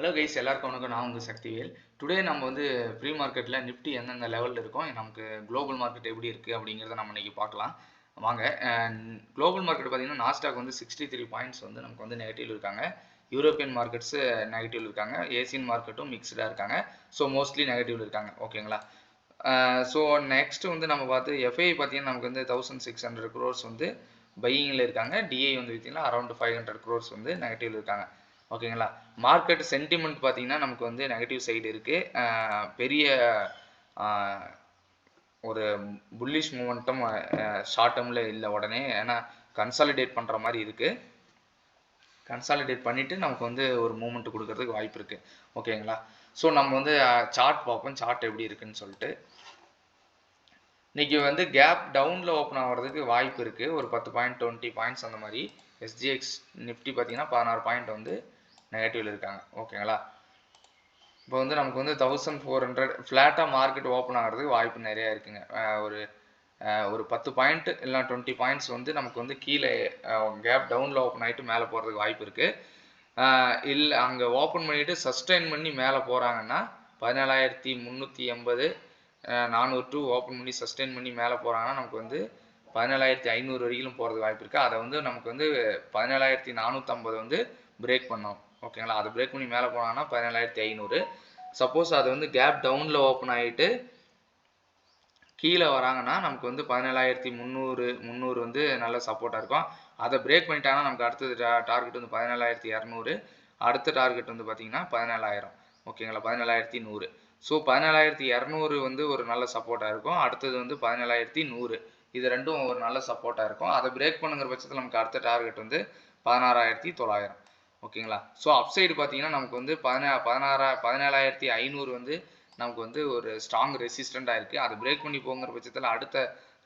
Hello guys, எல்லாருக்கும் வணக்கம். நான் உங்கள் சக்திவேல். டுடே நம்ம வந்து ப்ரீ மார்க்கெட்டில் நிஃப்டி எந்தெந்த லெவலில் இருக்கும், நமக்கு குளோபல் மார்க்கெட் எப்படி இருக்குது அப்படிங்கிறத நம்ம இன்றைக்கி பார்க்கலாம் வாங்க. குளோபல் மார்க்கெட் பார்த்தீங்கன்னா நாஸ்டாக் வந்து 63 பாயிண்ட்ஸ் வந்து நமக்கு வந்து நெகட்டிவ் இருக்காங்க. யூரோப்பியன் மார்க்கெட்ஸு நெகட்டிவ் இருக்காங்க. ஏசியன் மார்க்கெட்டும் மிக்ஸ்டாக இருக்காங்க. ஸோ மோஸ்ட்லி நெகட்டிவ் இருக்காங்க. ஓகேங்களா? ஸோ நெக்ஸ்ட் வந்து நம்ம பார்த்து எஃப்ஐ பார்த்தீங்கன்னா நமக்கு வந்து 1600 crores வந்து பையிங்கில் இருக்காங்க. டிஐ வந்து பார்த்தீங்கன்னா அரௌண்ட் 500 crores வந்து நெகட்டிவ் இருக்காங்க. ஓகேங்களா? மார்க்கெட் சென்டிமெண்ட் பார்த்தீங்கன்னா நமக்கு வந்து நெகட்டிவ் சைடு இருக்குது. பெரிய ஒரு புல்லிஷ் மூமெண்ட்டும் ஷார்ட் டேர்மில் இல்லை உடனே, ஏன்னா கன்சாலிடேட் பண்ணுற மாதிரி இருக்குது. கன்சாலிடேட் பண்ணிவிட்டு நமக்கு வந்து ஒரு மூமெண்ட் கொடுக்கறதுக்கு வாய்ப்பு இருக்குது. ஓகேங்களா? ஸோ நம்ம வந்து சார்ட் பார்ப்போம், சார்ட் எப்படி இருக்குன்னு சொல்லிட்டு. இன்றைக்கி வந்து கேப் டவுனில் ஓப்பன் ஆகிறதுக்கு வாய்ப்பு இருக்குது. ஒரு 10 பாயிண்ட் 20 பாயிண்ட்ஸ் அந்த மாதிரி. எஸ்ஜிஎக்ஸ் நிஃப்டி பார்த்தீங்கன்னா 16 பாயிண்ட் வந்து நெகட்டிவில் இருக்காங்க. ஓகேங்களா? இப்போ வந்து நமக்கு வந்து 1400 ஃப்ளாட்டாக மார்க்கெட் ஓப்பன் ஆகிறதுக்கு வாய்ப்பு நிறையா இருக்குங்க. ஒரு 10 பாயிண்ட் இல்லை 20 பாயிண்ட்ஸ் வந்து நமக்கு வந்து கீழே கேப் டவுனில் ஓப்பன் ஆகிட்டு மேலே போகிறதுக்கு வாய்ப்பு இருக்குது. இல்லை அங்கே ஓப்பன் பண்ணிவிட்டு சஸ்டெயின் பண்ணி மேலே போகிறாங்கன்னா 17,380 400 டூ ஓப்பன் பண்ணி சஸ்டெயின் பண்ணி மேலே போகிறாங்கன்னா நமக்கு வந்து 17,500 வரைக்கும் போகிறதுக்கு வாய்ப்பு இருக்குது. அதை வந்து நமக்கு வந்து 17,450 வந்து பிரேக் பண்ணோம். ஓகேங்களா? அதை பிரேக் பண்ணி மேலே போனாங்கன்னா 17,500. சப்போஸ் அது வந்து கேப் டவுனில் ஓப்பன் ஆகிட்டு கீழே வராங்கன்னா நமக்கு வந்து 17,300 வந்து நல்ல சப்போர்ட்டாக இருக்கும். அதை பிரேக் பண்ணிட்டாங்கன்னா நமக்கு அடுத்தது டார்கெட் வந்து 17,200. அடுத்த டார்கெட் வந்து பார்த்திங்கன்னா 17,000. ஓகேங்களா? 17,100. ஸோ 17,200 வந்து ஒரு நல்ல சப்போர்ட்டாக இருக்கும். அடுத்தது வந்து 17,100. இது ரெண்டும் ஒரு நல்ல சப்போர்ட்டாக இருக்கும். அதை பிரேக் பண்ணுங்கிற பட்சத்தில் நமக்கு அடுத்த டார்கெட் வந்து 16,900. ஓகேங்களா? ஸோ அப்சைடு பார்த்தீங்கன்னா நமக்கு வந்து 17,500 வந்து நமக்கு வந்து ஒரு ஸ்ட்ராங் ரெசிஸ்டண்ட்டாக இருக்குது. அதை பிரேக் பண்ணி போங்கிற பட்சத்தில் அடுத்த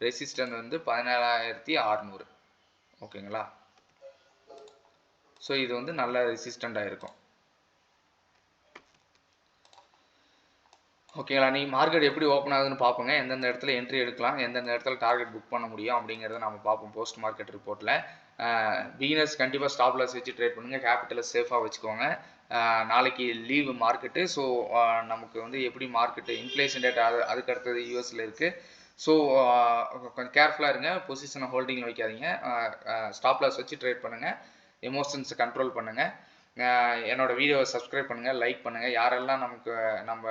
ரெசிஸ்டன்ட் வந்து 17,600. ஓகேங்களா? ஸோ இது வந்து நல்ல ரெசிஸ்டண்ட்டாக இருக்கும். ஓகேங்களா? நீங்கள் மார்க்கெட் எப்படி ஓப்பன் ஆகுதுன்னு பார்ப்போங்க. எந்தெந்த இடத்துல என்ட்ரி எடுக்கலாம், எந்தெந்த இடத்துல டார்கெட் புக் பண்ண முடியும் அப்படிங்கிறத நம்ம பார்ப்போம் போஸ்ட் மார்க்கெட் ரிப்போர்ட்டில். பிகினர்ஸ் கண்டிப்பாக ஸ்டாப் லாஸ் வச்சு ட்ரேட் பண்ணுங்கள். கேபிட்டலை சேஃபாக வச்சுக்கோங்க. நாளைக்கு லீவு மார்க்கெட்டு. ஸோ நமக்கு வந்து எப்படி மார்க்கெட்டு இன்ஃப்ளேஷன் ரேட் அதுக்கு அடுத்தது யூஎஸில் இருக்குது. ஸோ கொஞ்சம் கேர்ஃபுல்லாக இருங்க. பொசிஷனை ஹோல்டிங்கில் வைக்காதீங்க. ஸ்டாப் லாஸ் வச்சு ட்ரேட் பண்ணுங்கள். எமோஷன்ஸை கண்ட்ரோல் பண்ணுங்கள். என்னோட வீடியோவை சப்ஸ்கிரைப் பண்ணுங்கள், லைக் பண்ணுங்கள். யாரெல்லாம் நம்ம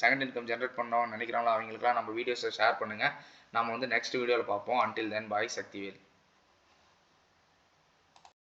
செகண்ட் இன்கம் ஜென்ரேட் பண்ணோம்னு நினைக்கிறாங்களோ அவங்களுக்குலாம் நம்ம வீடியோஸை ஷேர் பண்ணுங்கள். நம்ம வந்து நெக்ஸ்ட் வீடியோவில் பார்ப்போம். அன்டில் தென் பாய், சக்திவேல்.